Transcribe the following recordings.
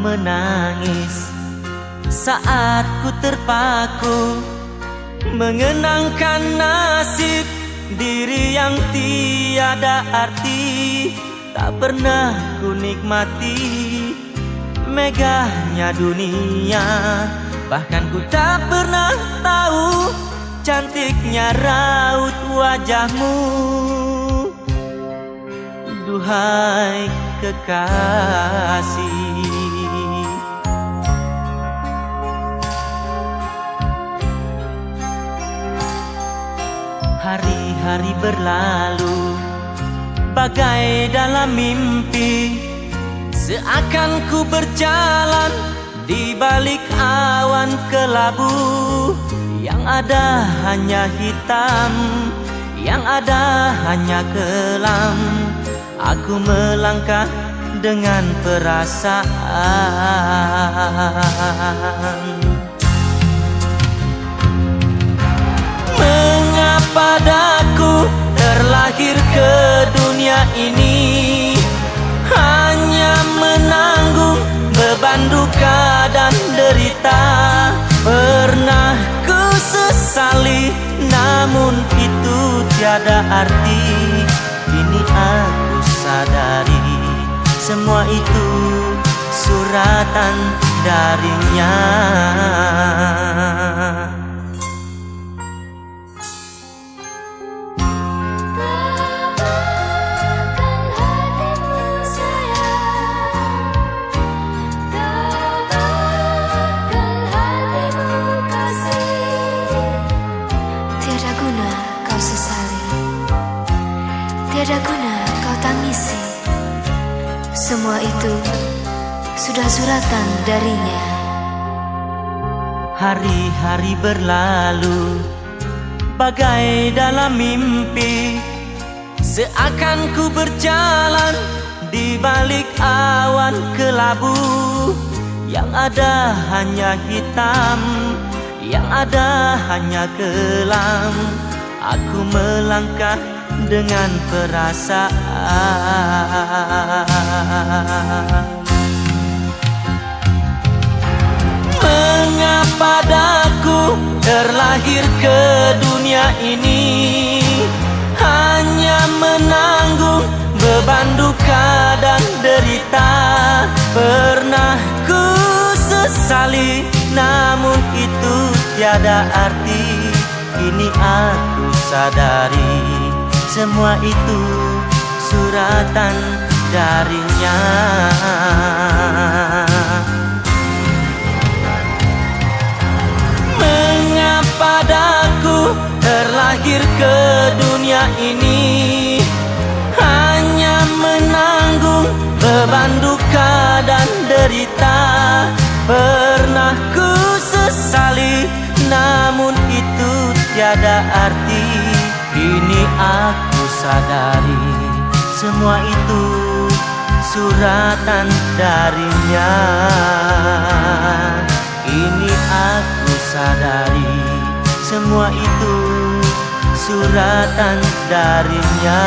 menangis saat ku terpaku mengenangkan nasib diri yang tiada arti. Tak pernah ku nikmati megahnya dunia, bahkan ku tak pernah tahu cantiknya raut wajahmu. Duhai kekasih, hari-hari berlalu bagai dalam mimpi, seakan ku berjalan di balik awan kelabu. Yang ada hanya hitam, yang ada hanya kelam. Aku melangkah dengan perasaan. Mengapa daku terlahir ke dunia ini, hanya menanggung beban duka dan derita. Pernah ku sesali, namun itu tiada arti. Kini aku sadari, semua itu suratan darinya. Tiada guna kau tangisi, semua itu sudah suratan darinya. Hari-hari berlalu bagai dalam mimpi, seakan ku berjalan di balik awan kelabu. Yang ada hanya hitam, yang ada hanya kelam. Aku melangkah dengan perasaan. Mengapa daku terlahir ke dunia ini, hanya menanggung beban duka dan derita. Pernah ku sesali, namun itu tiada arti. Kini aku sadari, semua itu suratan darinya. Mengapa daku terlahir ke dunia ini, hanya menanggung beban duka dan derita. Pernah ku sesali, namun itu tiada arti. Kini aku sadari, semua itu suratan darinya. Kini aku sadari, semua itu suratan darinya.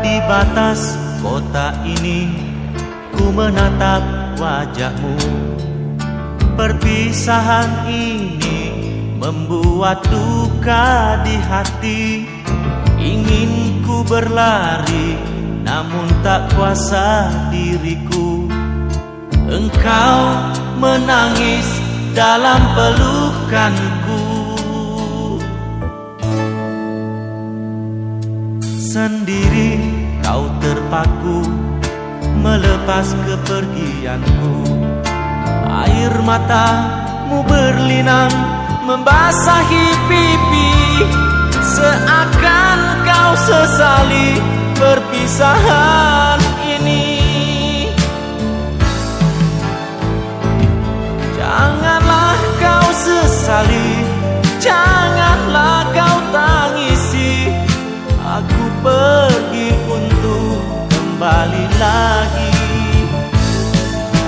Di batas kota ini ku menatap wajahmu. Perpisahan ini membuat duka di hati. Ingin ku berlari, namun tak kuasa diriku. Engkau menangis dalam pelukanku. Sendiri kau terpaku melepas kepergianku. Air matamu berlinang membasahi pipi, seakan kau sesali perpisahan ini. Janganlah kau sesali, janganlah kau tangisi. Aku pergi untuk kembali lagi.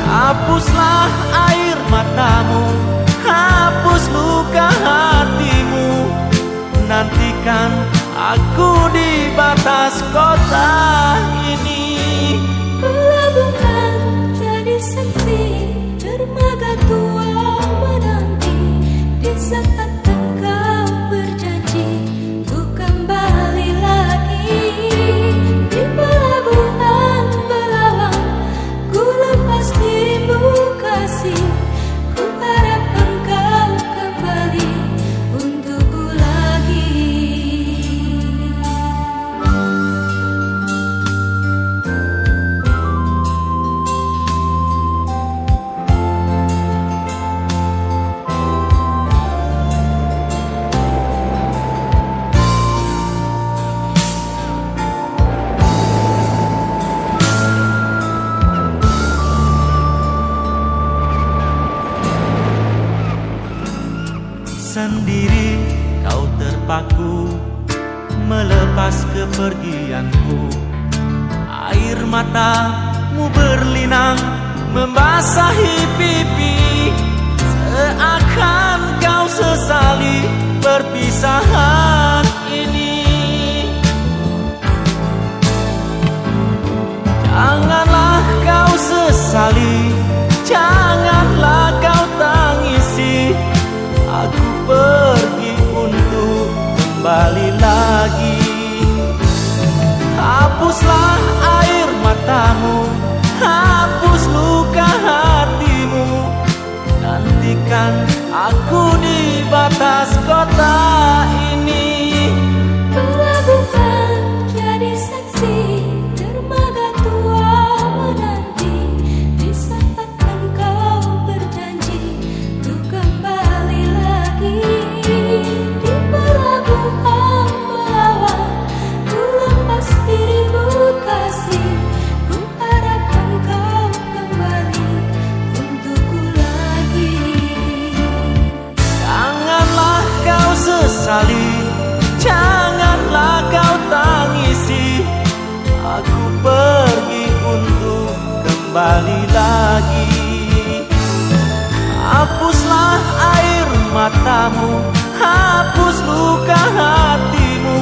Hapuslah air matamu, hapus luka hatimu. Nantikan aku di batas kota ini. Pelabuhan jadi saksi, dermaga tua menanti. Di saat engkau berjanji untuk kembali lagi. Di pelabuhan Belawan ku lepas dirimu kasih. Ku harap engkau kembali untukku lagi. Sendiri kau terpaku melepas kepergianku. Air matamu berlinang membasahi pipi, seakan kau sesali perpisahan ini. Janganlah kau sesali, janganlah kau tangisi. Aku pergi untuk kembali lagi. Hapuslah air matamu, hapus luka hatimu. Nantikan aku di batas kota ini. Pelabuhan jadi saksi, dermaga tua menanti. Di saat engkau berjanji untuk kembali lagi. Di pelabuhan Belawan ku lepas dirimu kasih. Ku harap engkau kembali untukku lagi. Janganlah kau sesali, janganlah kau tangisi. Aku pergi untuk kembali lagi. Hapuslah air matamu, hapus luka hatimu.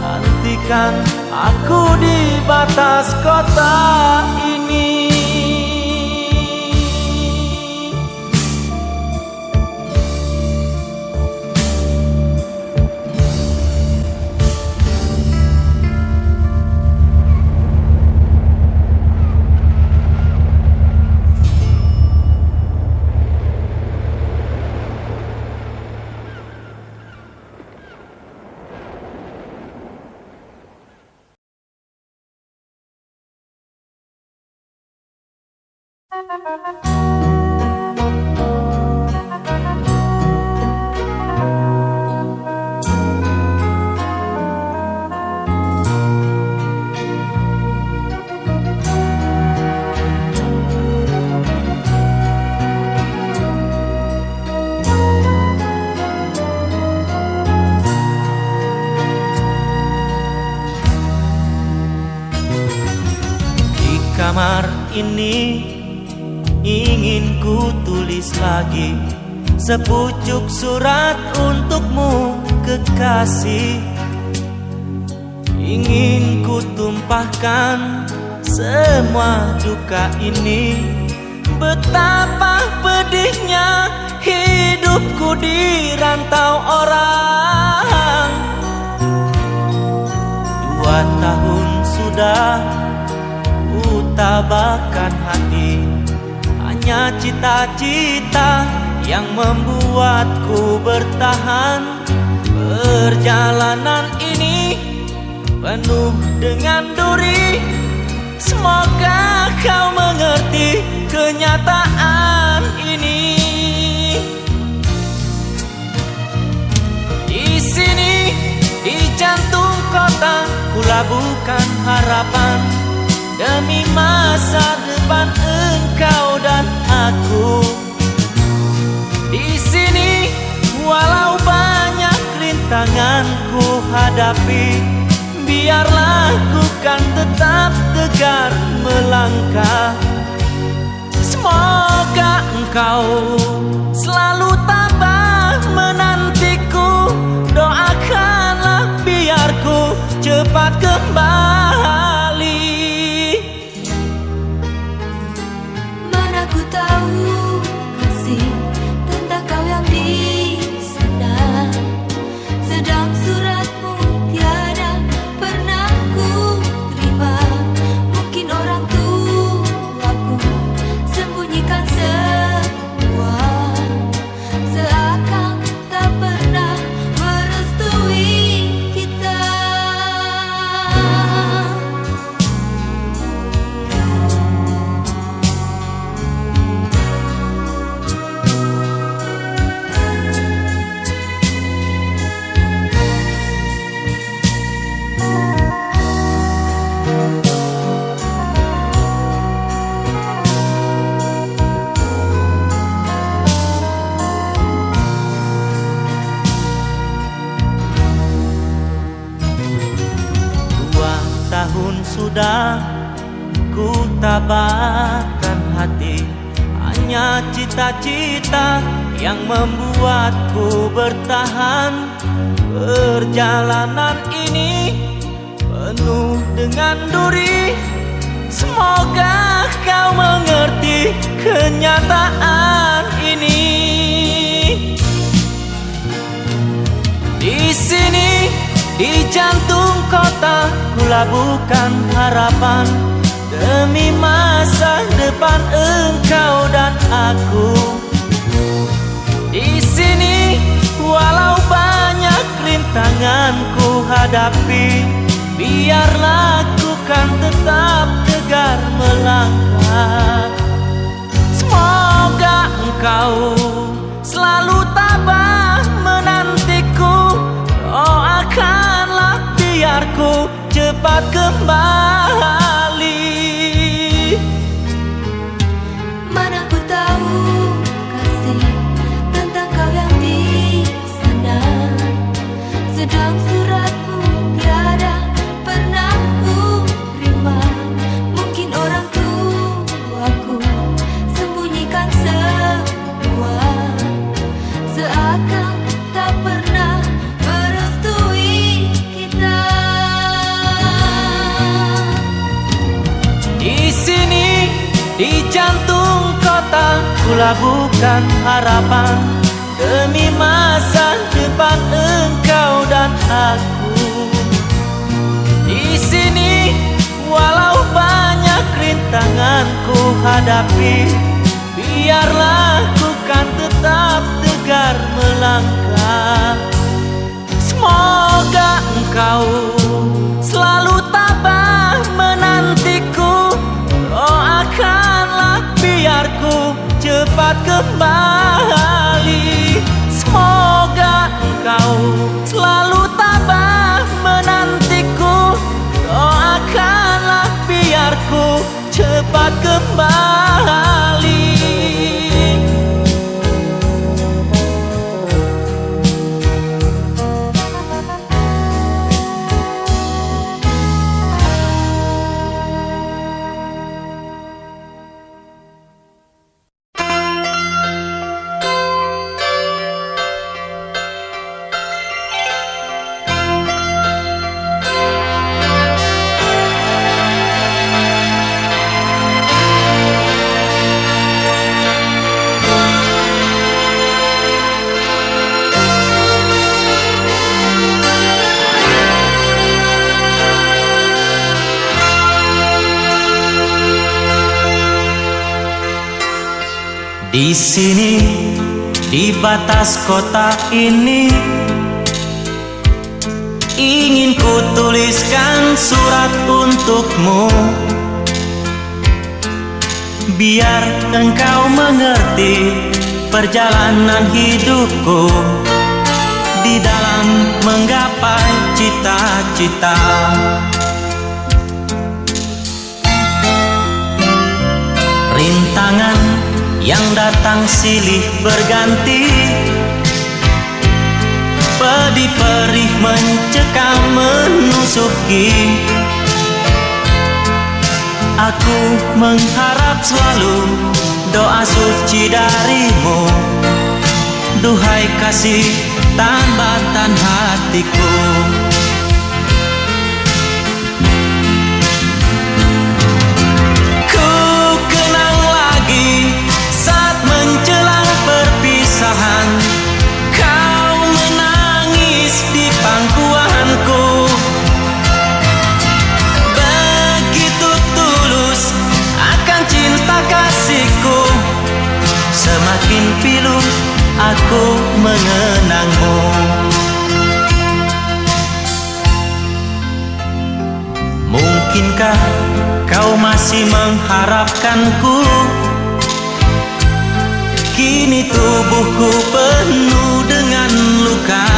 Nantikan aku di batas kota ini. Di kamar ini ingin ku tulis lagi sepucuk surat untukmu kekasih. Ingin ku tumpahkan semua duka ini. Betapa pedihnya hidupku di rantau orang. 2 tahun sudah ku tabahkan hati. Hanya cita-cita yang membuatku bertahan. Perjalanan ini penuh dengan duri, Semoga kau mengerti kenyataan ini. Di sini, di jantung kota, kulabuhkan harapan demi masa depan engkau dan aku. Di sini, walau banyak rintangan ku hadapi, biarlah ku kan tetap tegar melangkah. Semoga engkau selalu tabah menantiku. Doakanlah biar ku cepat kembali. Mana ku tahu kasih tentang kau yang di sana, sedang suratmu tiada pernah ku terima. Mungkin orang tuaku sembunyikan semua, seakan tak pernah merestui kita. Tahun sudah ku tabahkan hati, hanya cita-cita yang membuatku bertahan. Perjalanan ini penuh dengan duri, semoga kau mengerti kenyataan ini. Di sini, di jantung kota, kulabuhkan harapan demi masa depan engkau dan aku. Di sini, walau banyak rintangan ku hadapi, biarlah ku kan tetap tegar melangkah. Semoga engkau selalu tabah menantiku. Doakanlah biar ku cepat kembali. Mana ku tahu kasih tentang kau yang di sana, sedang suratmu tiada pernah ku terima. Mungkin orang tuaku sembunyikan semua, seakan tak pernah merestui kita. Di sini, di jantung kota, kulabuhkan harapan demi masa depan engkau dan aku. Di sini, walau banyak rintangan ku hadapi, biarlah ku kan tetap tegar melangkah. Semoga engkau selalu tabah menantiku. Doakanlah biar ku cepat kembali. Semoga engkau selalu tabah menantiku. Doakanlah biar ku cepat kembali. Di sini, di batas kota ini, ingin ku tuliskan surat untukmu. biar engkau mengerti perjalanan hidupku di dalam menggapai cita-cita. Rintangan yang datang silih berganti, pedih perih mencekam menusuki. Aku mengharap selalu doa suci darimu, duhai kasih tambatan hatiku. Ku kenang lagi saat menjelang perpisahan, kau menangis di pangkuanku. Begitu tulus akan cinta kasihku, semakin pilu aku mengenangmu. Mungkinkah kau masih mengharapkanku? Kini tubuhku penuh dengan luka,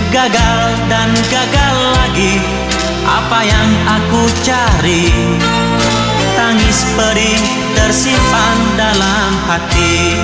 gagal dan gagal lagi apa yang aku cari. Tangis pedih tersimpan dalam hati.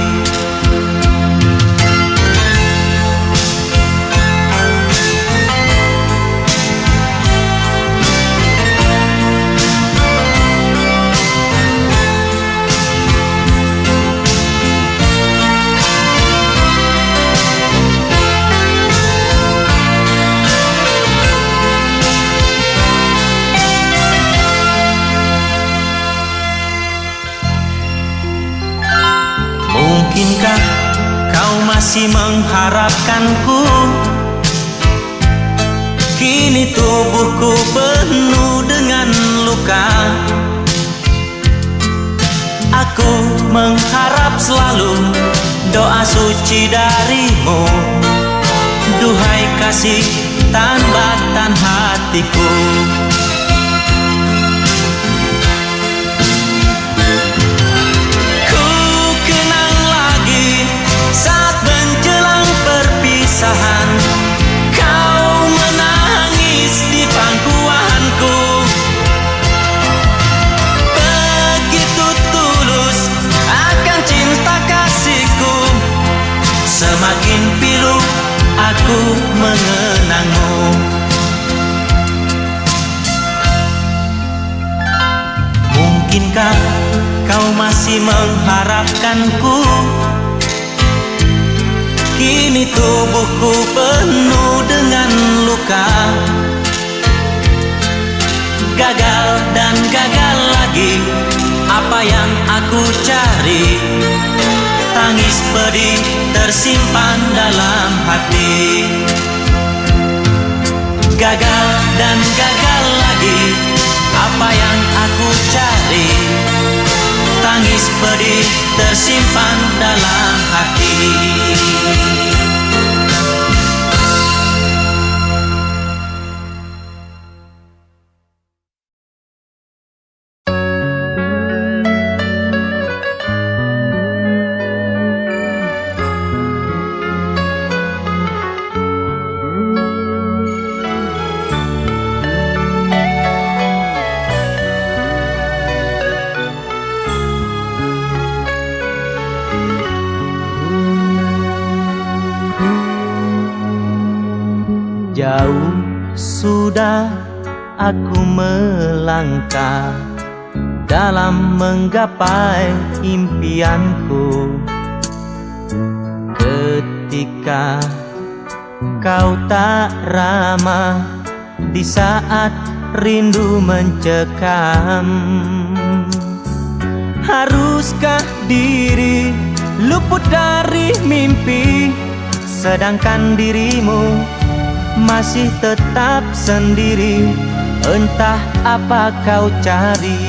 Mungkinkah kau masih mengharapkanku? Kini tubuhku penuh dengan luka, aku mengharap selalu doa suci darimu, duhai kasih tambatan hatiku. Kau menangis di pangkuanku, begitu tulus akan cinta kasihku, semakin pilu aku mengenangmu. Mungkinkah kau masih mengharapkanku? Kini tubuhku penuh dengan luka, gagal dan gagal lagi apa yang aku cari. Tangis pedih tersimpan dalam hati. Gagal dan gagal lagi apa yang aku cari. Tangis pedih tersimpan dalam hati. Jauh sudah aku melangkah dalam menggapai impianku. Ketika kau tak ramah di saat rindu mencekam, haruskah diri luput dari mimpi, sedangkan dirimu masih tetap sendiri? Entah apa kau cari.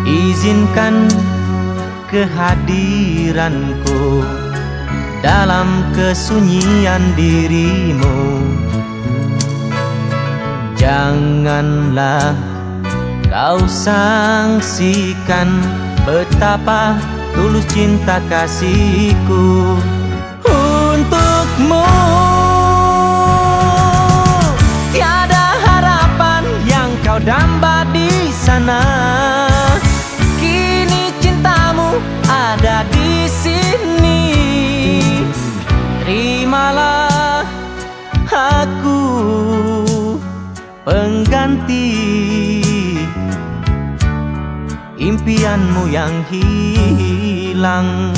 Izinkan kehadiranku dalam kesunyian dirimu. Janganlah kau sangsikan betapa tulus cinta kasihku untukmu. Tiada harapan yang kau damba di sana, kini cintamu ada di sini. Terimalah aku pengganti impianmu yang hilang.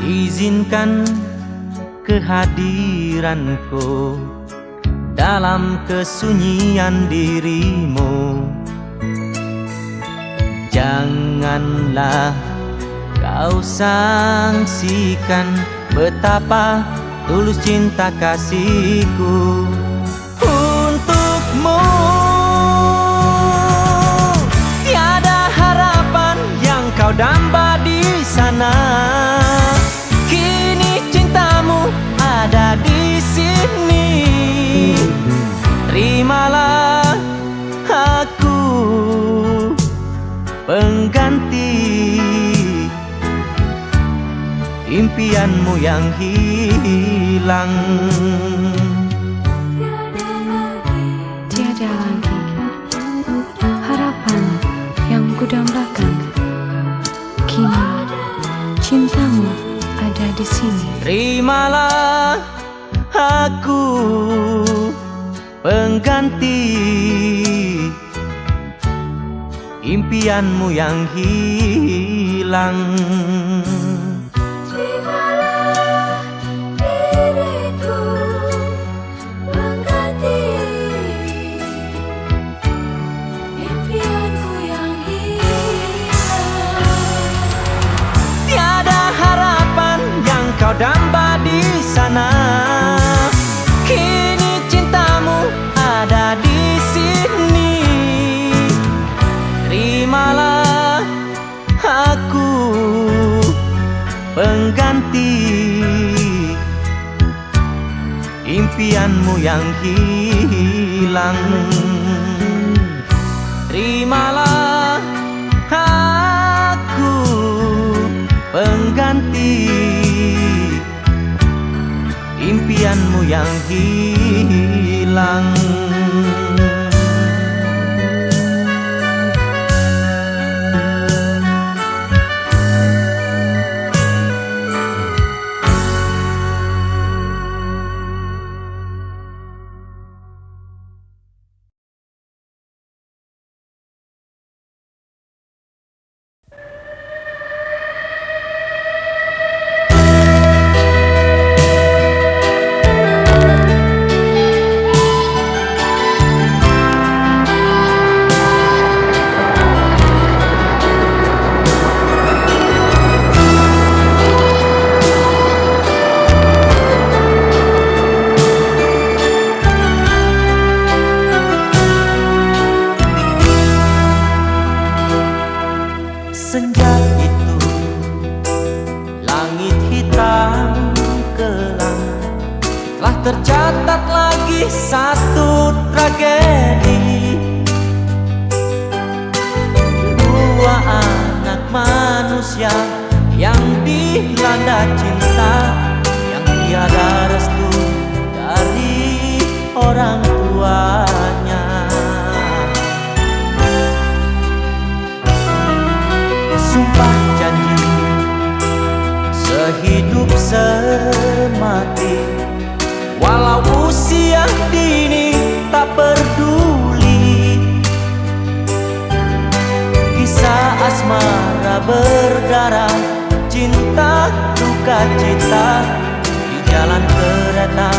Izinkan kehadiranku dalam kesunyian dirimu. Janganlah kau sangsikan betapa tulus cinta kasihku untukmu. Tiada harapan yang kau damba di sana, kini cintamu ada di sini. Terimalah aku pengganti impianmu yang hilang. Tiada lagi harapan yang kudambakan, kini cintamu ada di sini. Terimalah aku pengganti impianmu yang hilang. Terimalah diriku pengganti impianku yang hilang. Tiada harapan yang kau damba di sana, kini cintamu ada di sini. Terimalah aku pengganti impianmu yang hilang. Terimalah aku pengganti impianmu yang hilang. Senja itu langit hitam kelam, telah tercatat lagi satu tragedi. Dua anak manusia yang dilanda cinta, yang tiada restu dari orang tuanya. Sumpah janji sehidup semati, walau mata berdarah, cinta duka cita, di jalan kereta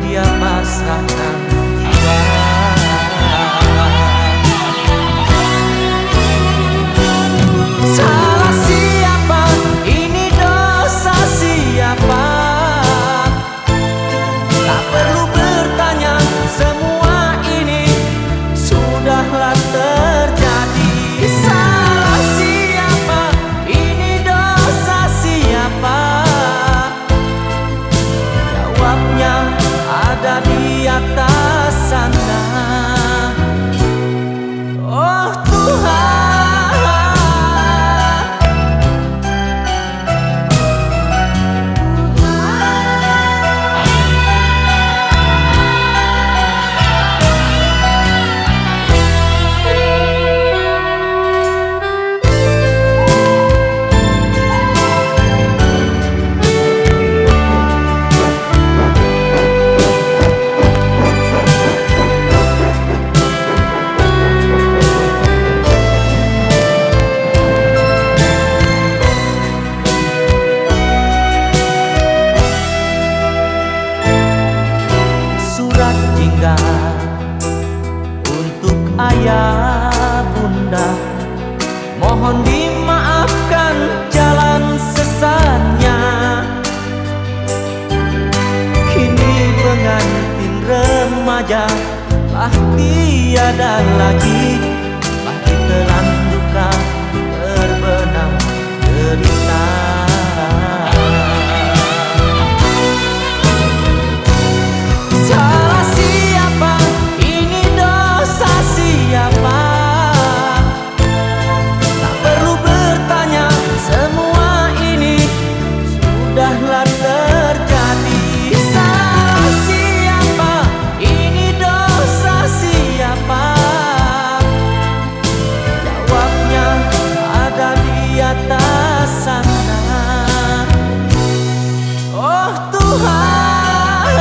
dia pasrahkan jiwa. Salah siapa? Ini dosa siapa? Tak perlu bertanya, semua ini sudahlah terjadi. Salah siapa? Ini dosa siapa? Jawabnya ada di atas sana. Oh Tuhan, untuk ayah bunda, mohon dimaafkan jalan sesatnya. Kini pengantin remaja lah tiada lagi, lah ditelan duka terbenam derita. Salah siapa? Ini dosa siapa? Tak perlu bertanya, semua ini sudahlah terjadi. Salah siapa? Ini dosa siapa? Jawabnya ada di atas sana. Oh Tuhan,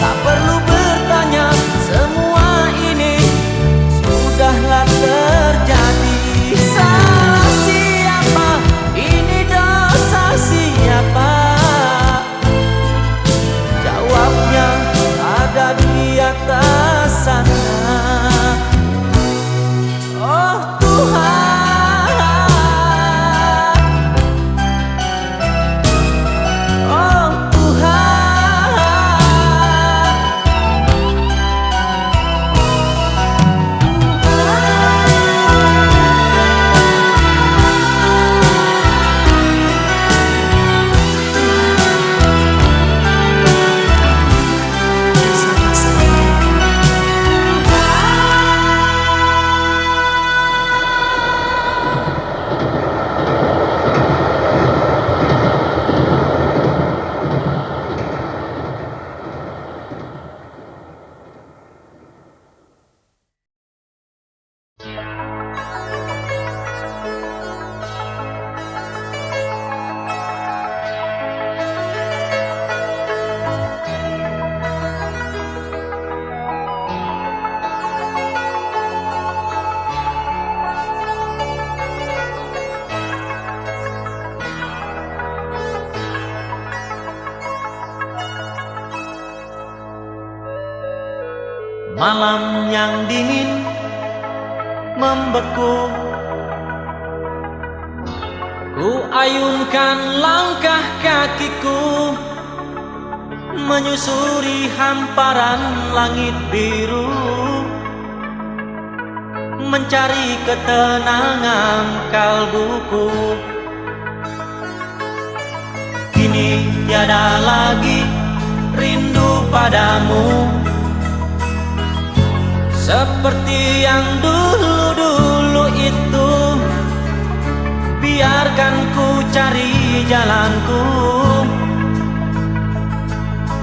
tak perlu bertanya, semua ini sudahlah terjadi. Salah siapa? Ini dosa siapa? Jawabnya ada di atas sana. Oh Tuhan, malam yang dingin membeku, ku ayunkan langkah kakiku menyusuri hamparan langit biru, mencari ketenangan kalbuku. Kini tiada lagi rindu padamu, seperti yang dulu-dulu itu. Biarkan ku cari jalanku,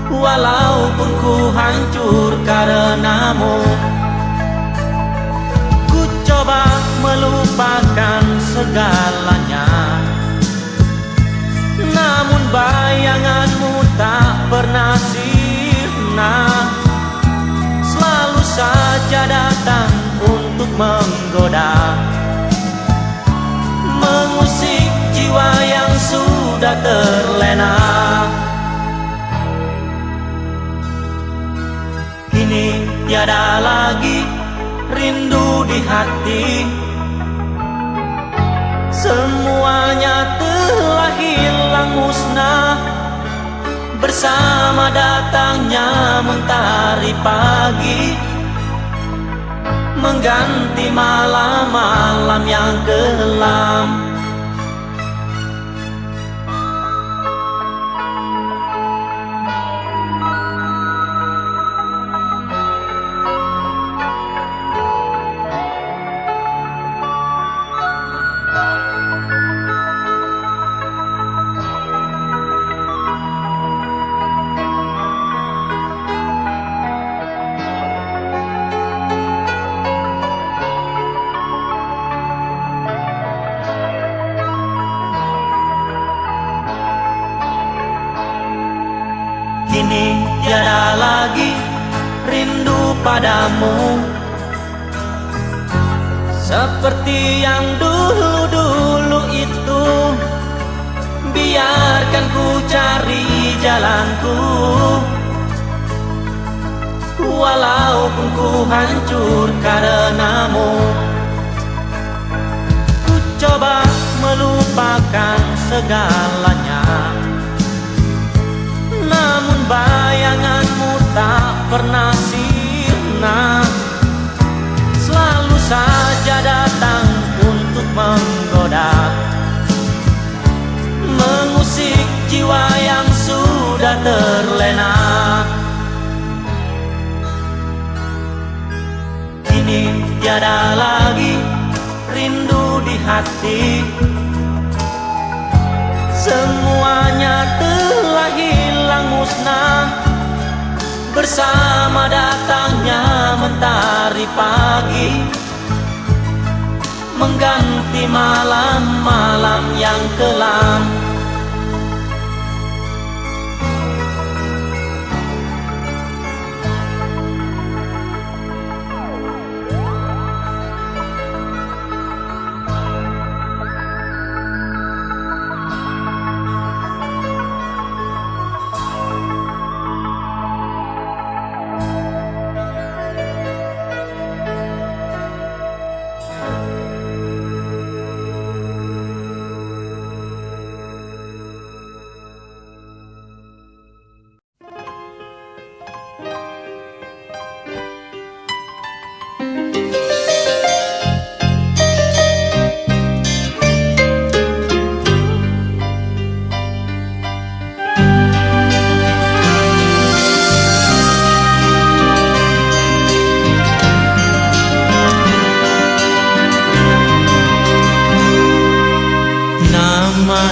Walaupun ku hancur karenamu, ku coba melupakan segalanya. Namun bayanganmu tak pernah sirna, selalu saja datang untuk menggoda, mengusik jiwa yang sudah terlena. Kini tiada lagi rindu di hati, semuanya telah hilang musnah bersama datangnya mentari pagi, mengganti malam-malam yang kelam. Kini tiada lagi rindu padamu, seperti yang dulu-dulu itu. Biarkan ku cari jalanku, walaupun ku hancur karenamu. Ku coba melupakan segalanya, namun bayanganmu tak pernah sirna, selalu saja datang untuk menggoda, mengusik jiwa yang sudah terlena. Kini tiada lagi rindu di hati, semuanya telah hilang musnah bersama datangnya mentari pagi, mengganti malam-malam yang kelam.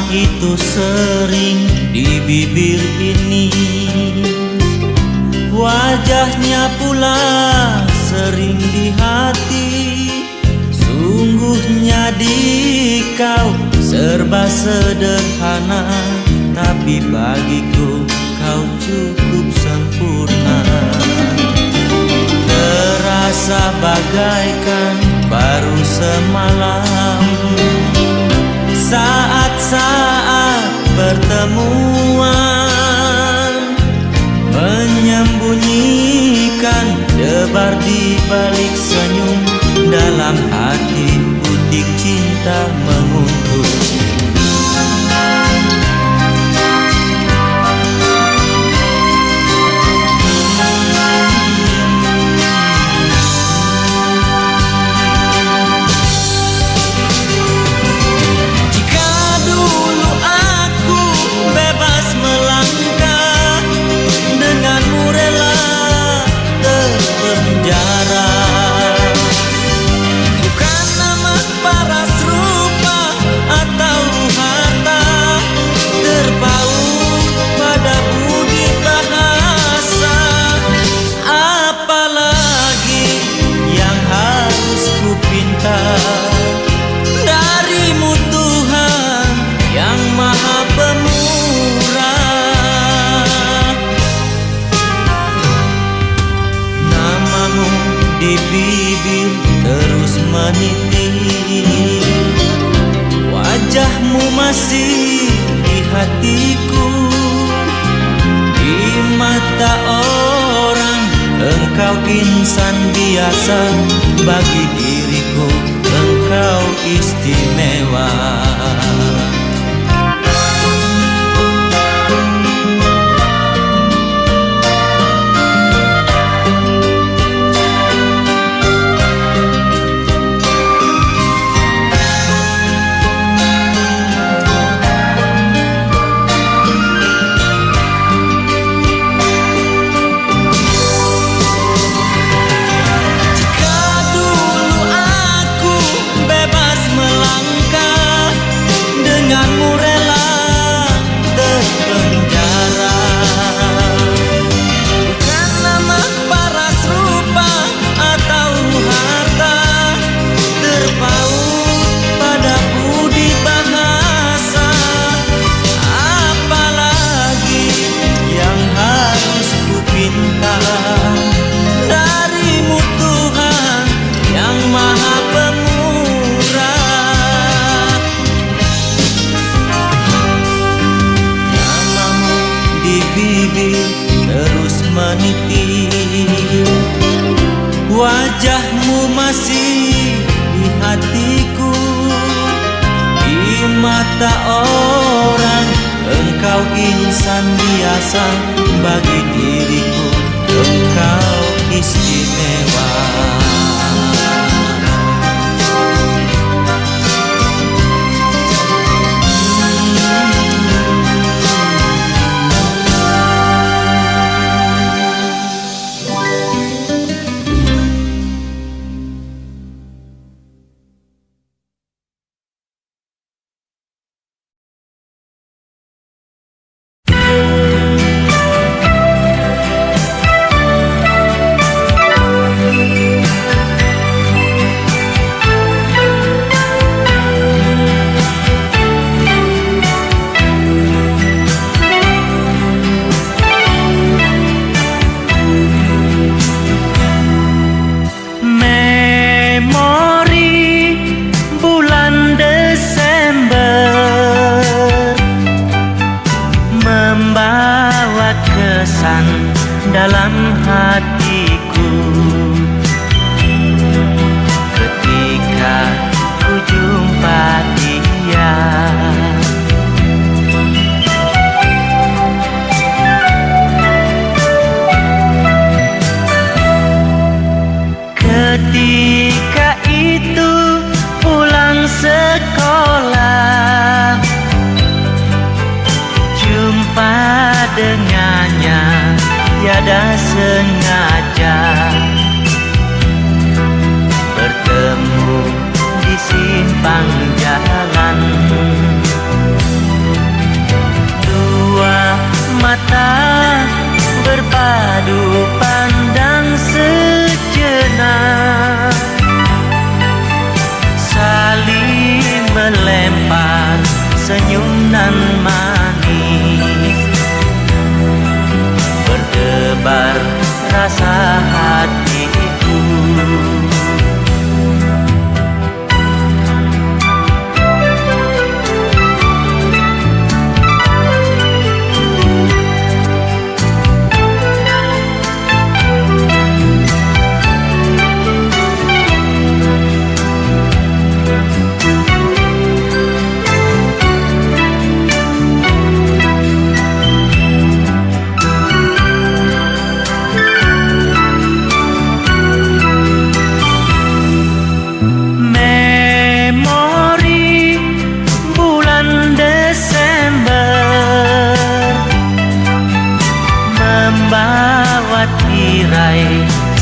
Itu sering di bibir ini, wajahnya pula sering di hati. Sungguhnya di kau serba sederhana, tapi bagiku kau cukup sempurna. Terasa bagaikan baru semalam, saat-saat pertemuan menyembunyikan debar di balik senyum. Dalam hati butik cinta menguntur. Bukan nama paras rupa di bibir terus meniti. Wajahmu masih di hatiku, di mata orang engkau insan biasa. Bagi diriku engkau istimewa. Darimu Tuhan yang maha pemurah, namamu di bibir terus meniti. Wajahmu masih di hatiku, di mata orang engkau insan biasa. Bagi diriku engkau istimewa. Dalam hatiku ketika ku jumpa dia, ketika itu pulang sekolah, jumpa dengannya tiada sengaja, bertemu di simpang jalan. Dua mata berpadu pandang sejenak, saling melempar senyum nan manis. Berdebar rasa hatiku,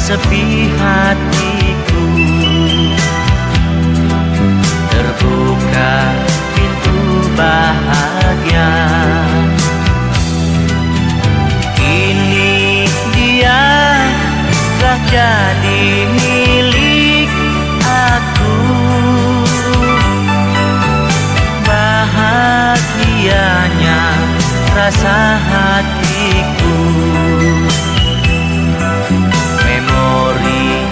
sepi hatiku, terbuka pintu bahagia. Kini dia telah jadi milik aku, bahagianya rasa hatiku. Memori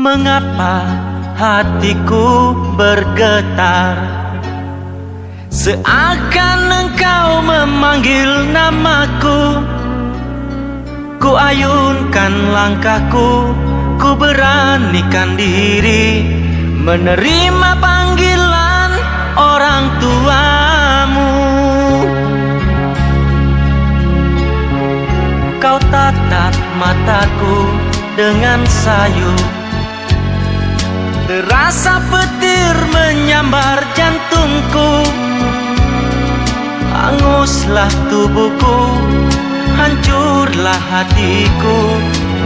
Mengapa hatiku bergetar, seakan engkau memanggil namaku. Ku ayunkan langkahku, ku beranikan diri menerima panggilan orang tuamu. Kau tatap mataku dengan sayu, terasa petir menyambar jantungku. Hanguslah tubuhku, hancurlah hatiku.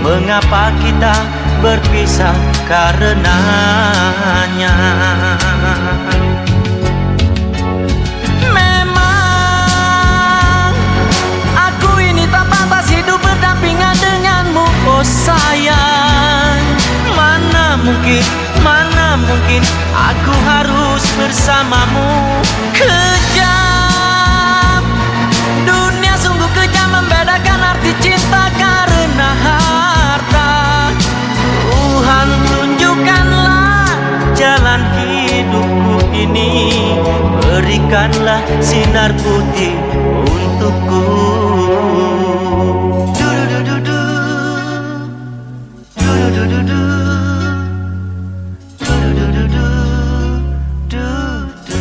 Mengapa kita berpisah karenanya? Memang aku ini tak pantas hidup berdampingan denganmu, oh sayang. Mana mungkin aku harus bersamamu. Kejam, dunia sungguh kejam, membedakan arti cinta karena harta. Tuhan tunjukkanlah jalan hidupku ini, berikanlah sinar putih untukku. Du-du-du-du-du, du-du-du-du-du, du-du-du-du-du, du-du.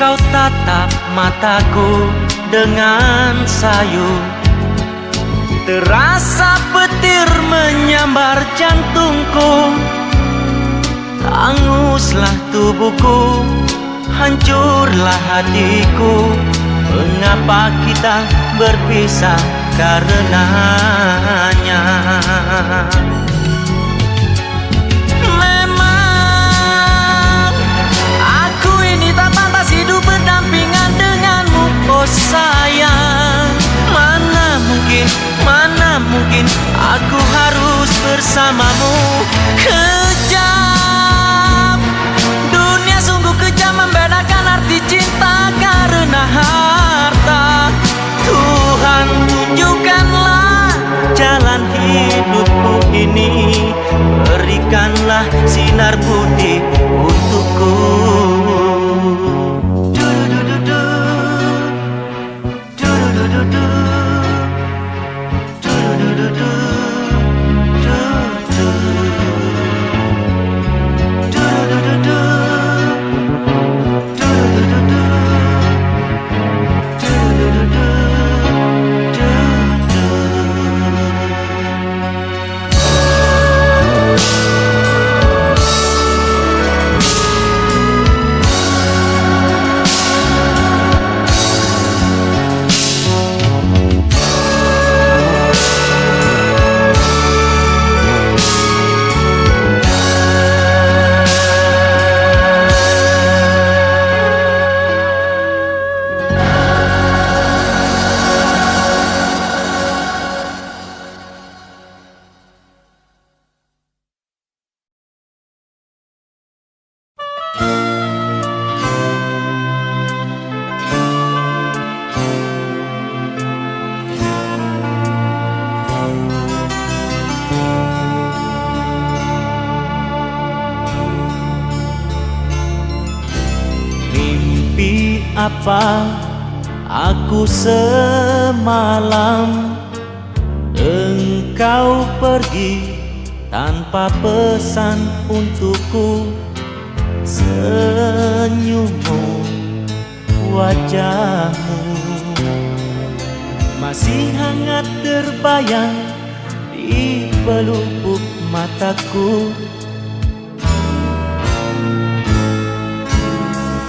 Kau tatap mataku dengan sayu, terasa petir menyambar jantungku. Hanguslah tubuhku, hancurlah hatiku. Mengapa kita berpisah karenanya? Memang aku ini tak pantas hidup berdampingan denganmu, oh sayang. Mana mungkin aku harus bersamamu. Kejam, dunia sungguh kejam, membedakan arti cinta karena harta. Tuhan tunjukkanlah jalan hidupku ini, berikanlah sinar putih untukku. Du-du-du-du-du, du-du-du-du-du, du-du-du-du-du, du-du. Du-du-du-du-du, du-du-du-du-du, du-du-du-du-du, du-du. Mimpi apa aku semalam, engkau pergi tanpa pesan untukku. Senyummu, wajahmu masih hangat terbayang di pelupuk mataku.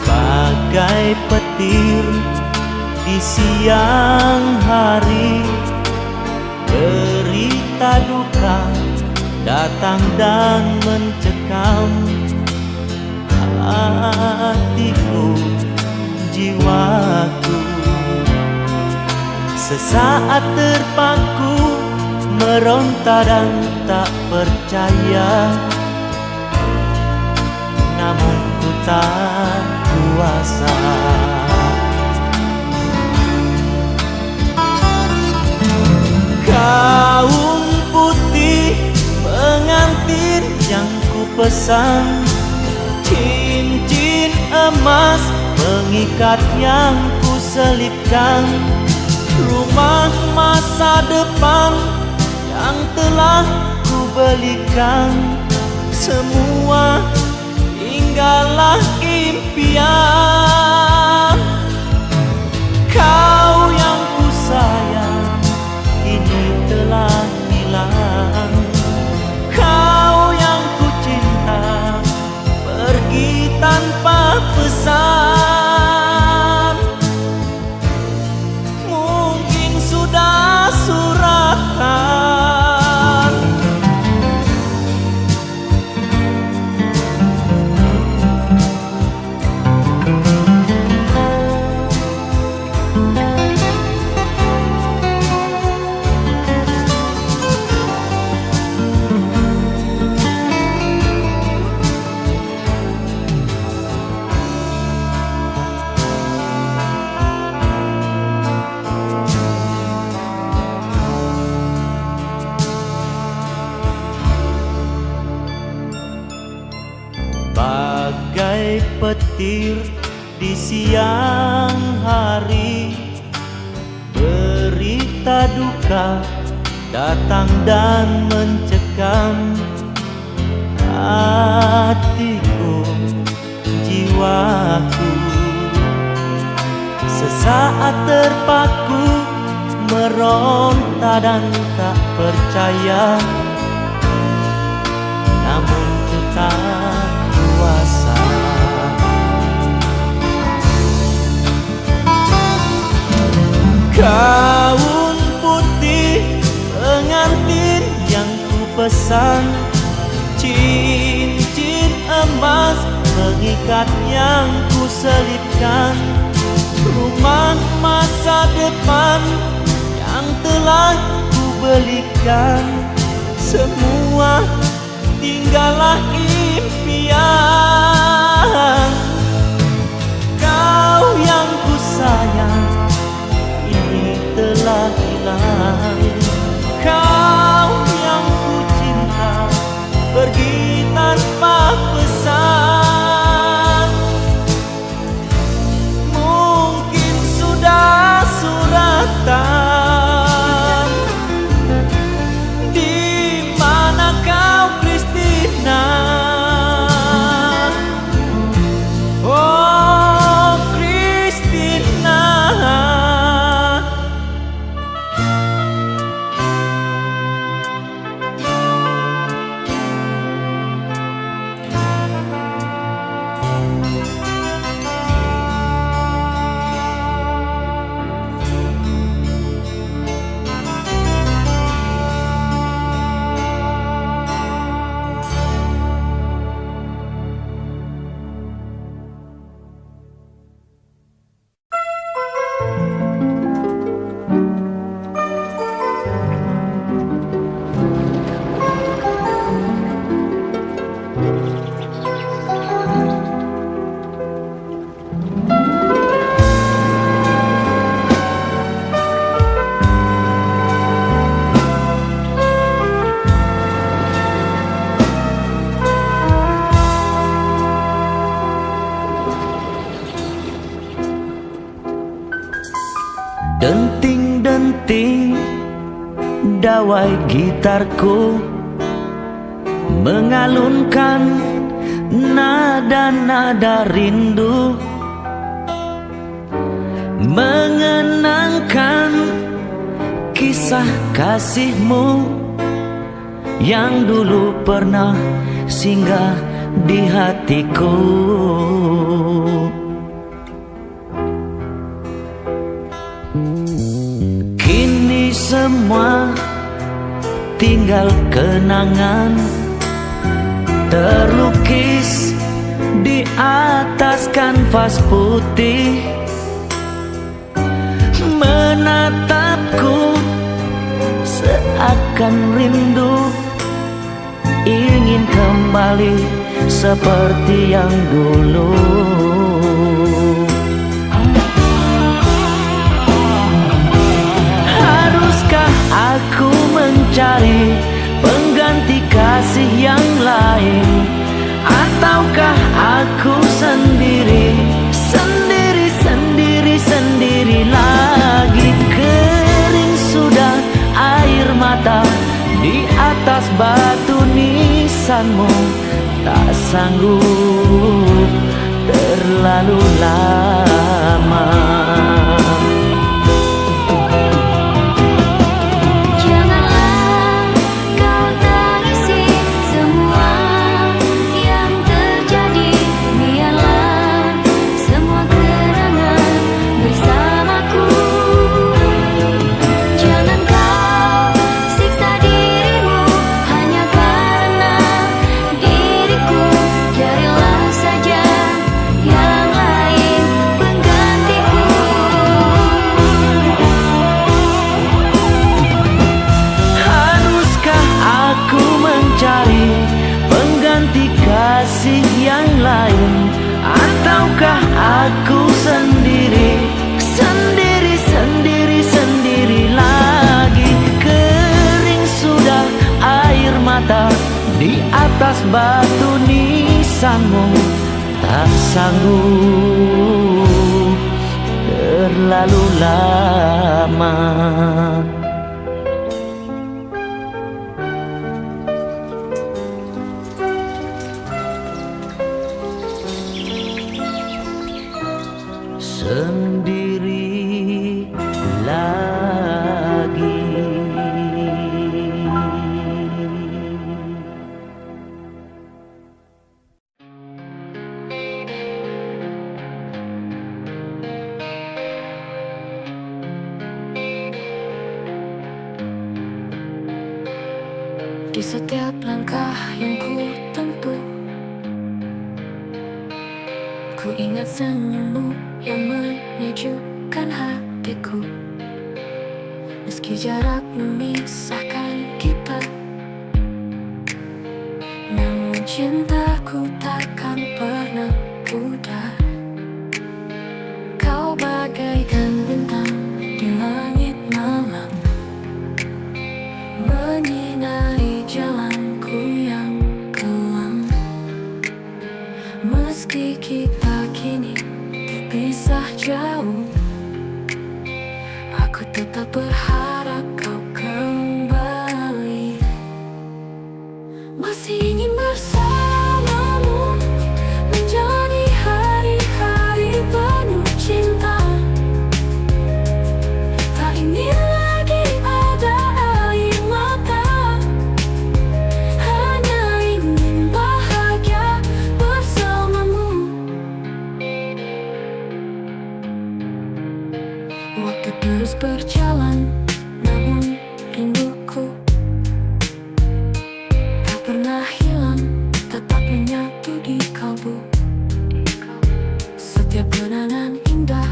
Bagai petir di siang hari, derita duka datang dan mencekam. hatiku, jiwaku. Sesaat terpaku, meronta dan tak percaya, namun ku tak kuasa. Gaun putih pengantin yang ku pesan, cincin emas pengikat yang ku selipkan, rumah masa depan yang telah ku belikan, semua tinggallah impian. Kau yang ku sayang kini telah hilang, kau yang ku cinta pergi tanpa pesan. Mungkin sudah suratan, bagai petir di siang hari, berita duka datang dan mencekam hatiku, jiwaku. Sesaat terpaku, meronta dan tak percaya, namun ku tak kuasa. Gaun putih pengantin yang ku pesan, cincin emas pengikat yang ku selipkan, rumah masa depan yang telah ku belikan, semua tinggallah impian. Kau yang ku sayang ini telah hilang, kau yang ku cinta pergi tanpa pesan. Mungkin sudah suratan, di mana kau Kristina? Oh Kristina, denting-denting dawai gitarku mengalunkan nada-nada rindu, mengenangkan kisah kasihmu yang dulu pernah singgah di hatiku. Kini semua tinggal kenangan terlukis di atas kanvas putih, menatapku seakan rindu, ingin kembali seperti yang dulu. Haruskah aku mencari pengganti kasih yang lain, ataukah aku sendiri lagi? Kering sudah air mata di atas batu nisanmu, tak sanggup terlalu lama. Kasih yang lain, ataukah aku sendiri lagi? Kering sudah air mata di atas batu nisanmu, tak sanggup terlalu lama. Sendiri lagi. Di setiap langkah yang ku tempuh, ku ingat senyummu yang menyejukkan hatiku. Meski jarak memisahkan kita, namun cintaku takkan pernah pudar. Kau bagaikan bintang di langit malam, menyinari jalanku yang kelam. Meski kita kini terpisah jauh, aku tetap berharap kau kembali. Masih ingin bersamamu, menjalani hari-hari penuh cinta. Tak ingin lagi ada air mata, hanya ingin bahagia bersamamu. Waktu terus berjalan, namun rinduku tak pernah hilang, tetap menyatu di kalbu. Setiap kenangan indah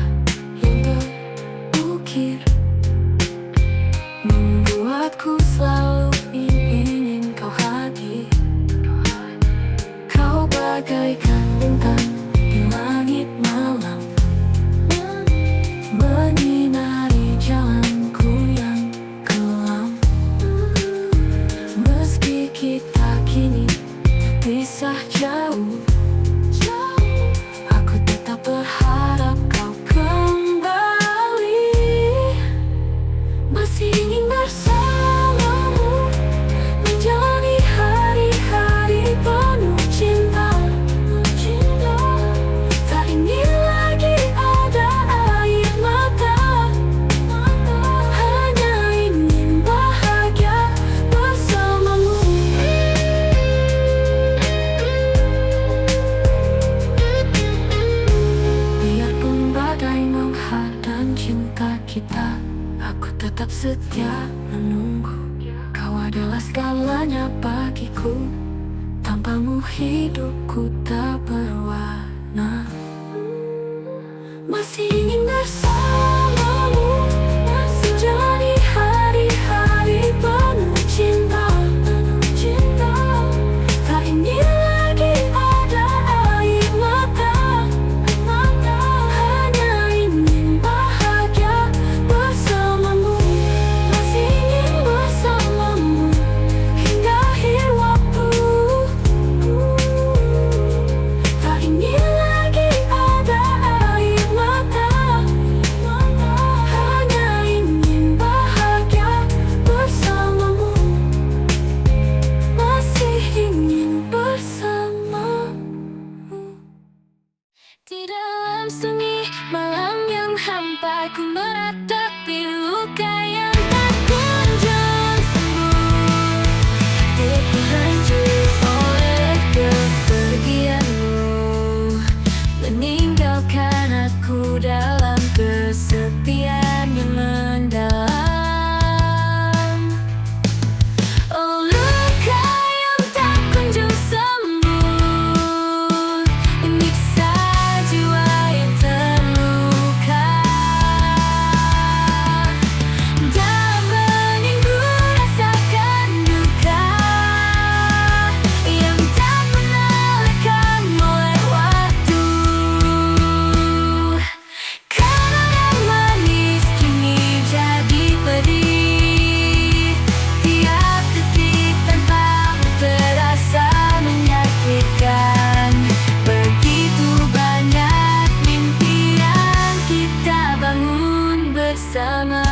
yang terukir membuatku selalu ingin kau hadir. Kau bagaikan bintang di langit malam, menyinari jalanku yang kelam. Meski kita kini terpisah jauh, aku tetap berharap kau kembali. Masih ingin bersamamu, menjalani hari-hari penuh cinta. Tak ingin lagi ada air mata, hanya ingin bahagia bersamamu. Biarpun badai menghadang cinta kita, aku tetap setia menunggu. Kau adalah segalanya bagiku, tanpamu hidupku tak berwarna. masih ingin bersamamu, masih jalani hari-hari penuh cinta, tak ingin lagi ada air mata, hanya ingin bahagia bersamamu, masih ingin bersamamu hingga akhir waktu. Tak ingin lagi ada air mata, hanya ingin bahagia bersamamu, masih ingin bersamamu. Di dalam sunyi malam yang hampa, ku meratapi luka yang tak kunjung sembuh. Hatiku hancur oleh kepergianmu, meninggalkan aku dalam kesepian yang mendalam. Oh, luka yang tak kunjung sembuh, menyiksa jiwa yang terluka. Dalam heningku rasakan duka yang tak pernah lekang oleh waktu. Karena yang manis kini jadi pedih, tiap detik tanpamu terasa menyakitkan. Begitu banyak mimpi yang kita bangun bersama,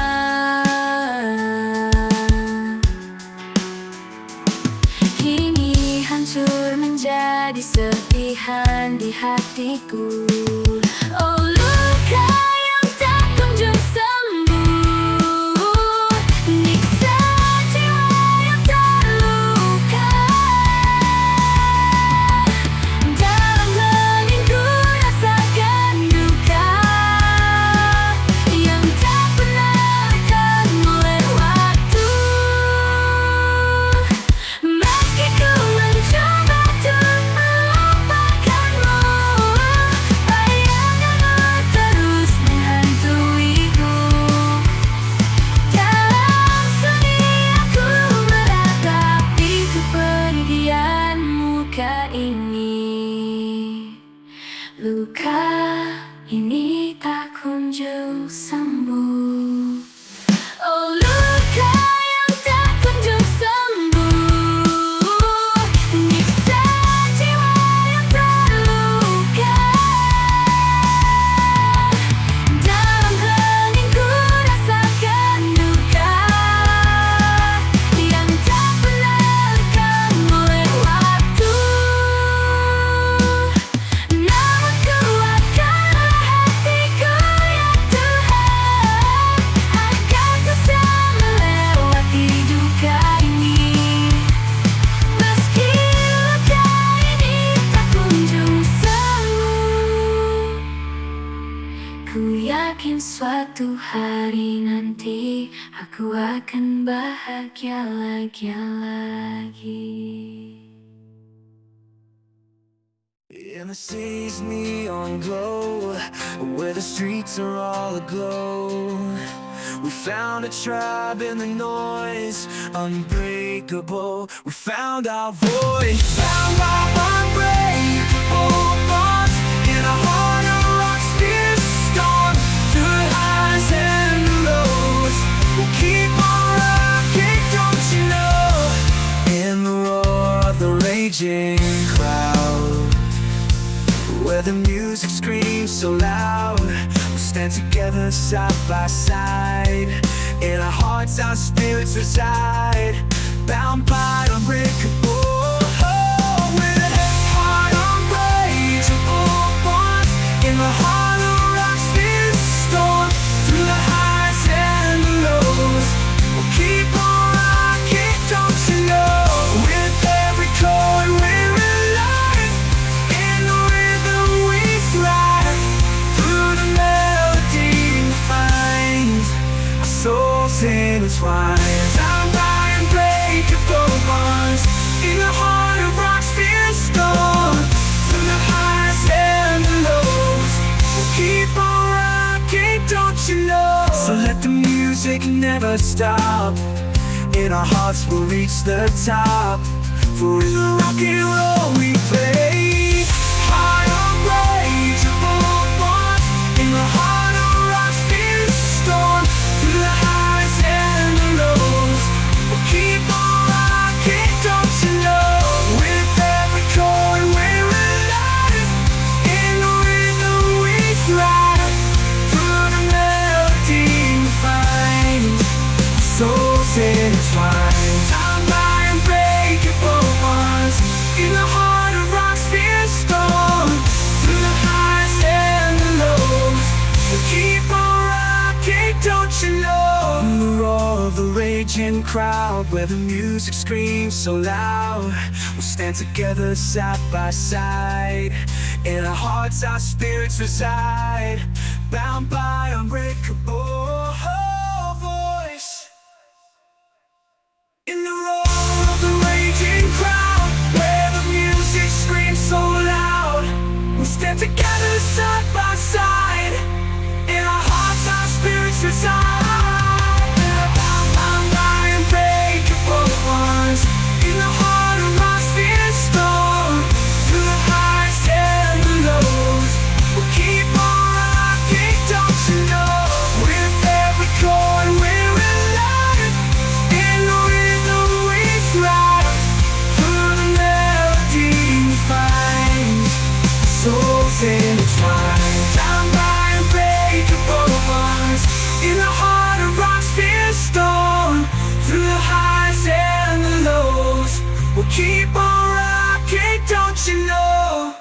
kini hancur menjadi serpihan di hatiku. Oh, luka yang tak kunjung sembuh, menyiksa jiwa yang terluka. Dalam heningku rasakan duka yang tak pernah lekang oleh waktu. Meski ku mencoba untuk melupakanmu, bayanganmu terus menghantuiku. Dalam sunyi aku meratapi kepergianmu kali ini. Luka ini tak kunjung sembuh. Oh, luka yang tak kunjung sembuh, menyiksa jiwa yang terluka. Dalam heningku rasakan duka yang tak pernah lekang oleh waktu. Namun kuatkanlah hatiku ya Tuhan, agar bisa melewati duka ini. Meski luka ini tak kunjung sembuh, ku yakin suatu hari nanti aku akan bahagia lagi. In the city's neon glow, where the streets are all aglow, we found a tribe in the noise, unbreakable. We found our voice, found our unbreakable bonds in a heart of rocks, fierce storm. Through the highs and the lows, we'll keep on rocking, don't you know? In the roar of the raging crowd, where the music screams so loud, we'll stand together side by side. In our hearts our spirits reside, bound by unbreakable. With a heart unbreakable bonds in the heart of rocks, this storm. Through the highs and the lows, we'll keep on rocking, don't you know? With every chord we're alive, in the rhythm we thrive. Through the melody we find our souls intertwined. Bound by unbreakable bonds in the heart of rocks, fierce storm. Through the highs and the lows, we'll keep on music never stop, and our hearts will reach the top. For in the rock and roll we play, high unbreakable bonds. In the heart of rock's fierce storm, through the highs and the lows, we'll keep on rocking, don't you know? With every chord we're alive, in the rhythm we thrive. Through the melody we find souls intertwined, time by unbreakable bonds. In the heart of rock's fierce storm, through the highs and the lows, we'll keep on rocking, don't you know? In the roar of the raging crowd, where the music screams so loud, we'll stand together side by side. In our hearts our spirits reside, bound by unbreakable voice. In the roar of the raging crowd, where the music screams so loud, we'll stand together side by side. In our hearts our spirits reside, bound by unbreakable bonds. In the heart of our fierce storm, through the highs and the lows, we'll keep on rocking, don't you know? With every chord we're alive, in the rhythm we thrive. Through the melody we find souls intertwined, bound by unbreakable bonds. In the heart of rock's fierce storm, through the highs and the lows, we'll keep on rocking, don't you know?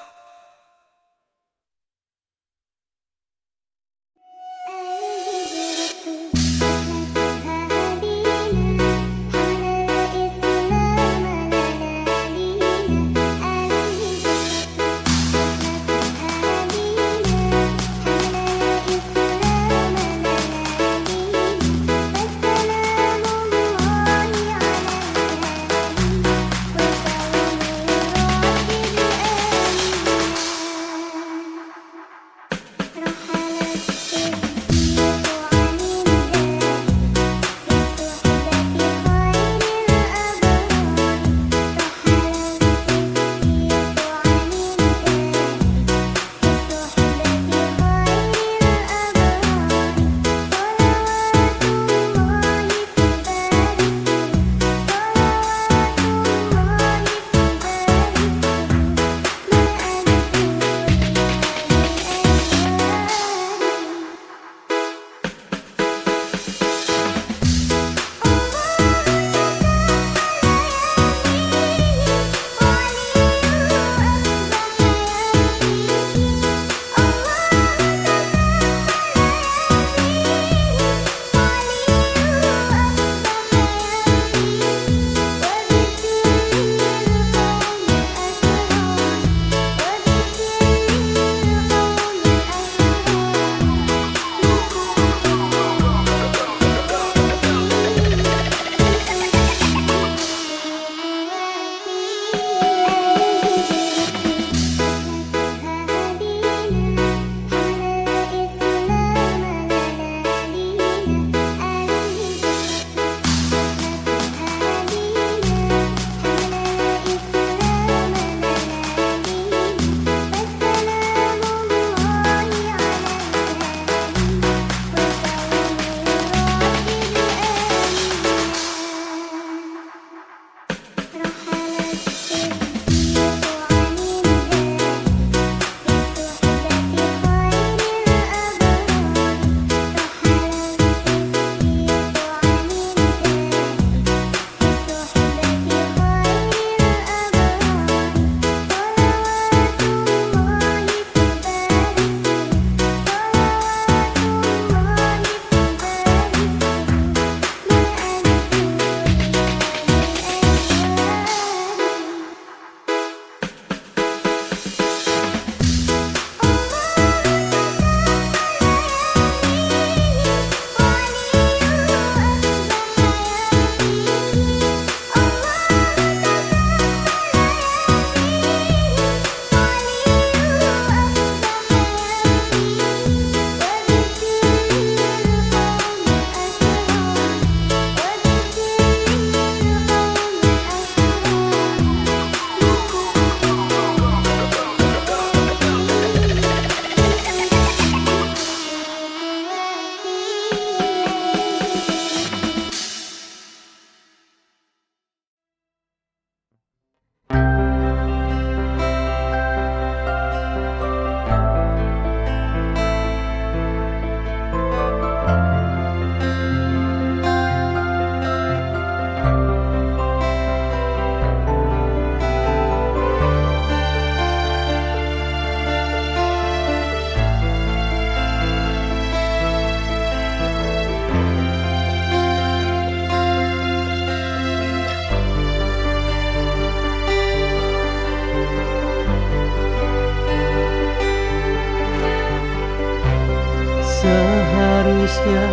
Seharusnya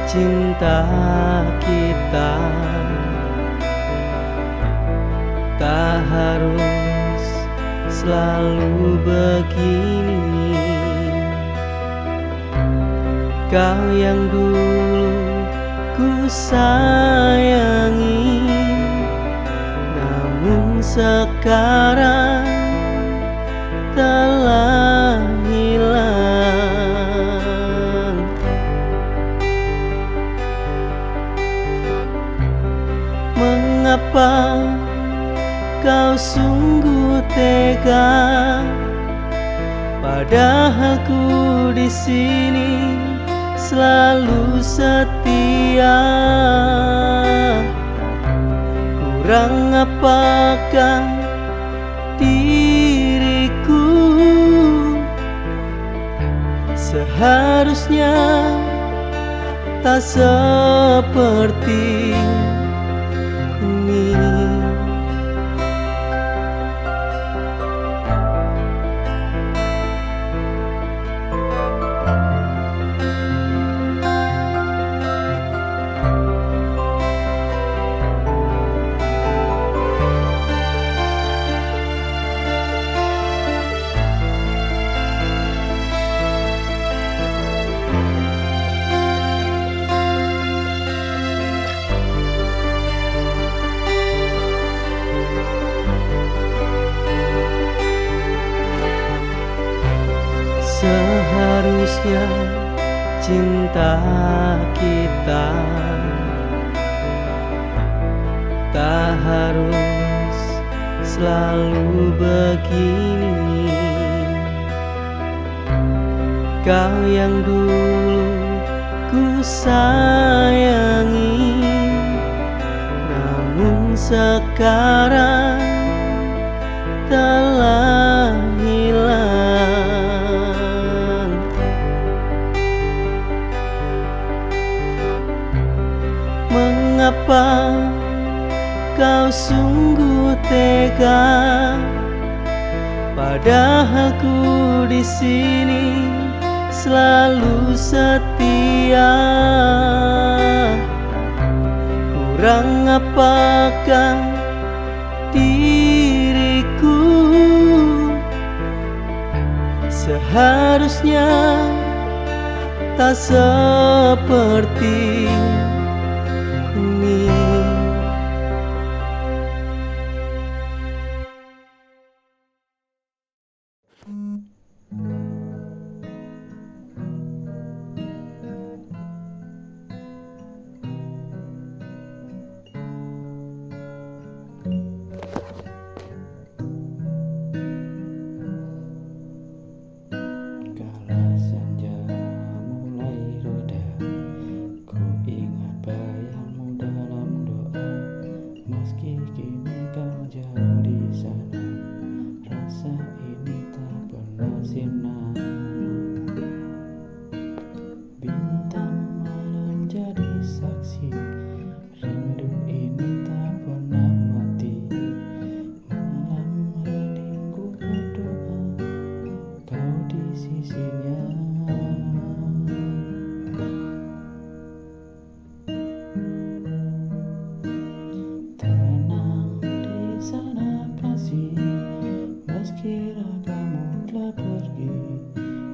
cinta kita tak harus selalu begini. Kau yang dulu ku sayangi, namun sekarang telah hilang. Mengapa kau sungguh tega, padahal ku di sini selalu setia. Kurang apakah diriku? Seharusnya tak seperti ini. Seharusnya cinta kita tak harus selalu begini. Kau yang dulu ku sayangi, namun sekarang telah hilang. Mengapa kau sungguh tega, padahal ku di sini selalu setia. Kurang apakah diriku? Seharusnya tak seperti ini. Kala senja mulai reda, ku ingat bayangmu dalam doa. Meski kini kau jauh di sana, rasa ini tak pernah sirna. Bintang malam jadi saksi, rindu ini tak pernah mati. Malam hening ku berdoa, kau di sisinya. Tenang di sana kasih, meski ragamu telah pergi,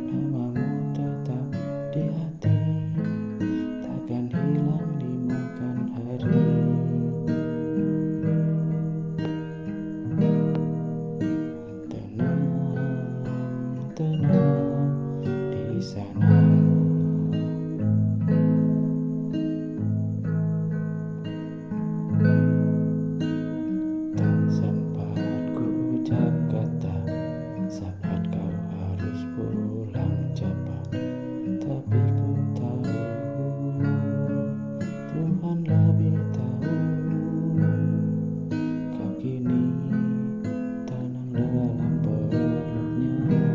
namamu tetap di hati, takkan hilang dimakan hari. Tenang, tenang di sana. Tak sempat ku ucap kata saat kau harus pulang cepat, tapi ku tahu Tuhan lebih tahu. Kau kini tenang dalam peluknya.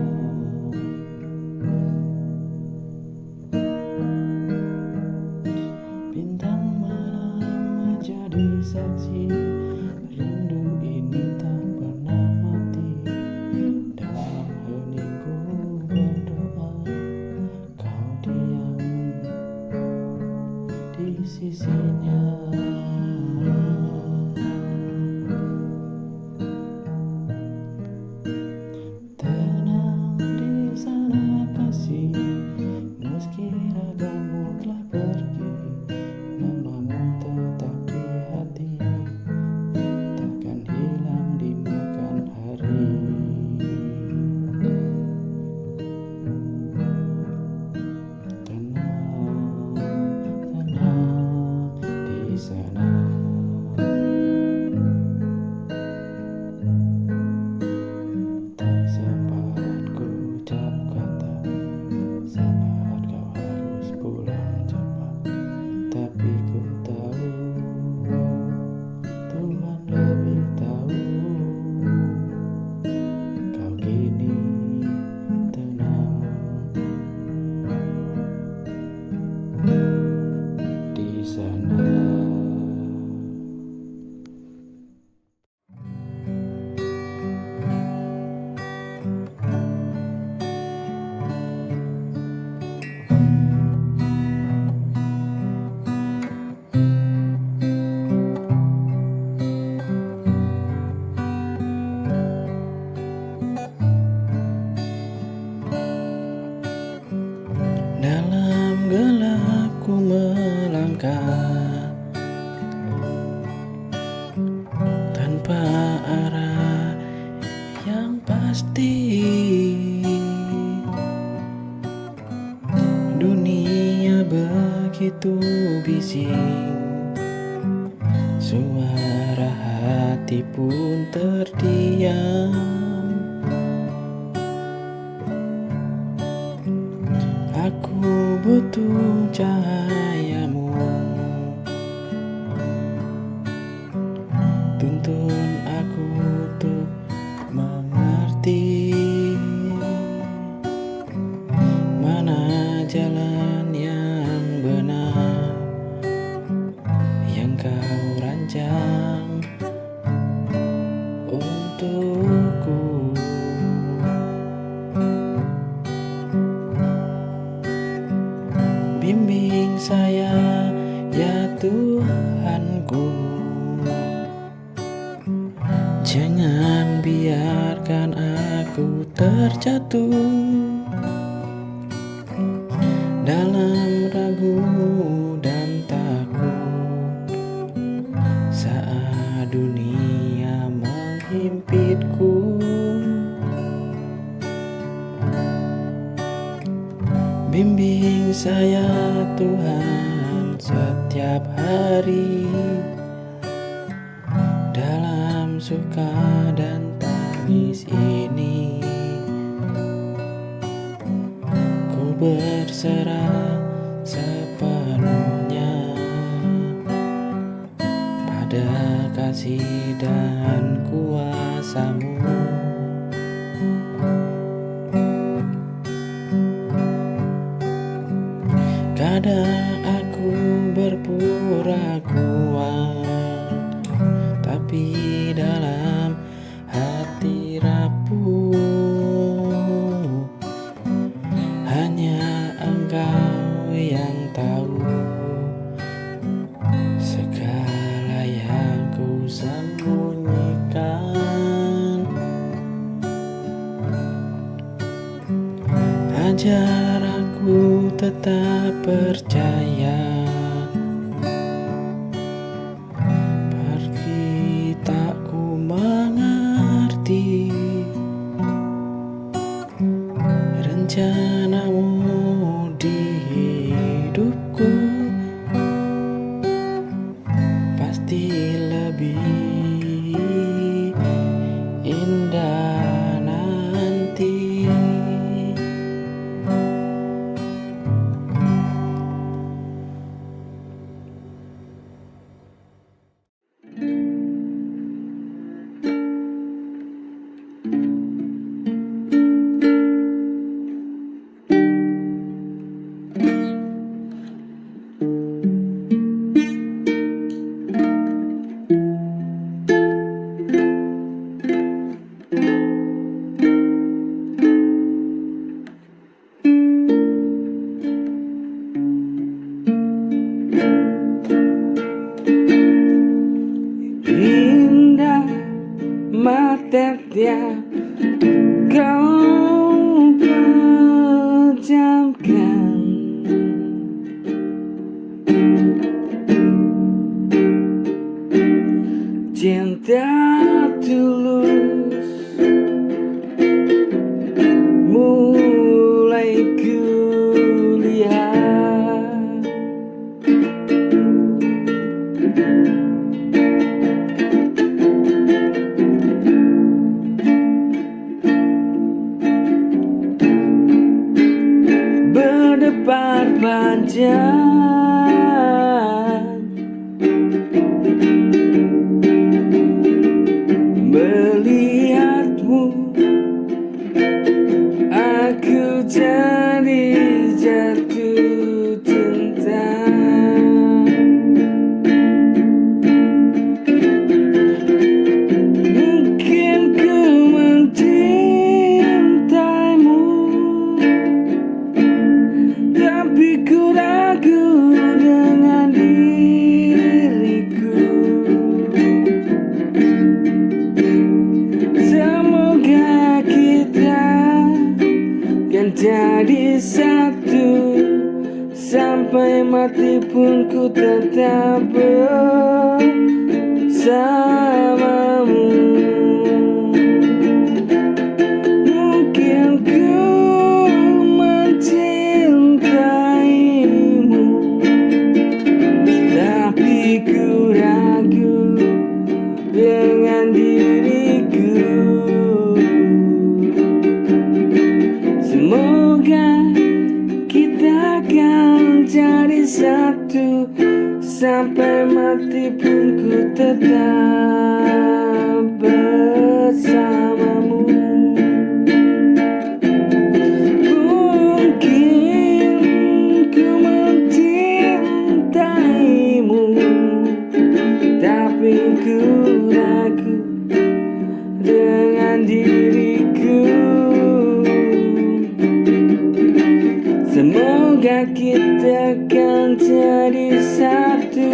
langkah tanpa arah yang pasti. Dunia begitu bising, suara hati pun terdiam. Aku butuh cahayamu, tuntun aku untuk mengerti mana jalan yang benar yang kau rancang untukku. Bimbing saya ya Tuhanku, jangan biarkan aku terjatuh dalam ragu dan takut saat dunia menghimpitku. Bimbing saya Tuhan setiap hari, dalam suka dan tangis ini ku berserah sepenuhnya pada kasih dan kuasa-Mu. Kadang aku berpura kuat, tapi dalam hati rapuh. Hanya Engkau yang tahu segala yang ku sembunyikan. Ajar aku tetap percaya, pergi tak ku mengerti rencana-Mu di hidupku. Pasti lebih indah nanti. Indah mata tiap kau pejamkan, cinta tulus mulai kulihat. Berdebar panjang, melihatmu aku jadi jatuh cinta. Mungkin ku mencintaimu, tapi ku ragu dengan diriku. Semoga kita kan jadi satu sampai mati pun ku tetap bersamamu. Mungkin ku mencintaimu, tapi ku ragu dengan diriku. Semoga kita akan jadi satu, sampai mati pun ku tetap bersamamu. Mungkin ku mencintaimu, tapi ku ragu dengan diriku. Semoga kita akan jadi satu,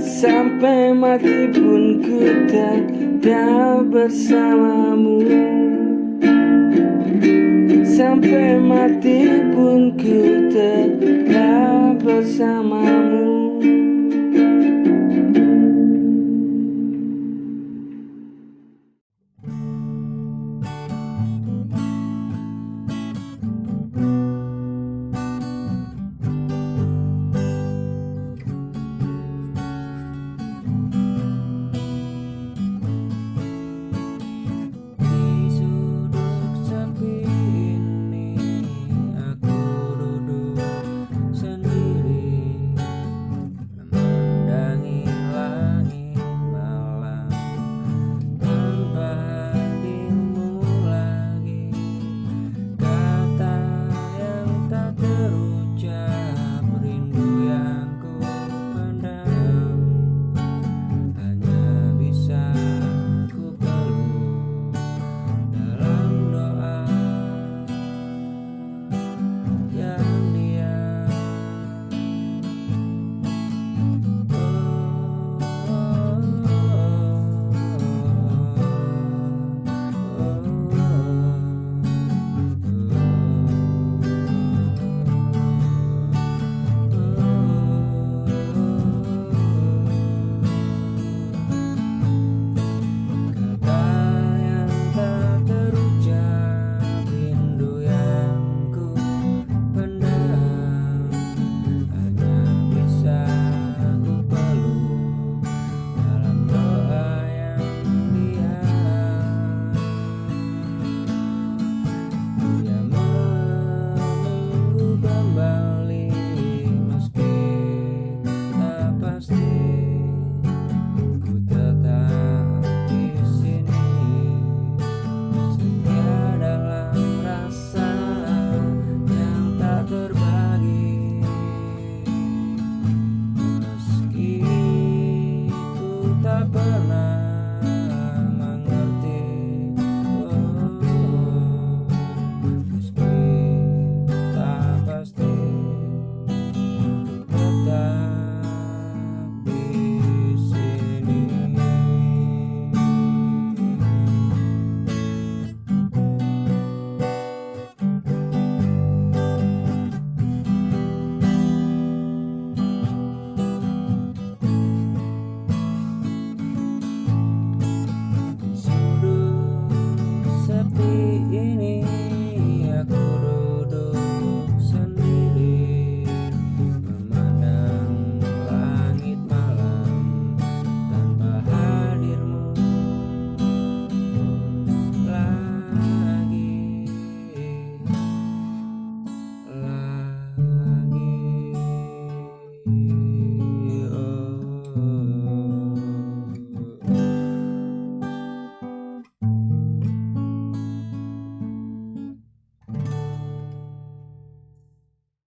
sampai mati pun ku tetap bersamamu. Sampai mati pun ku tetap bersamamu.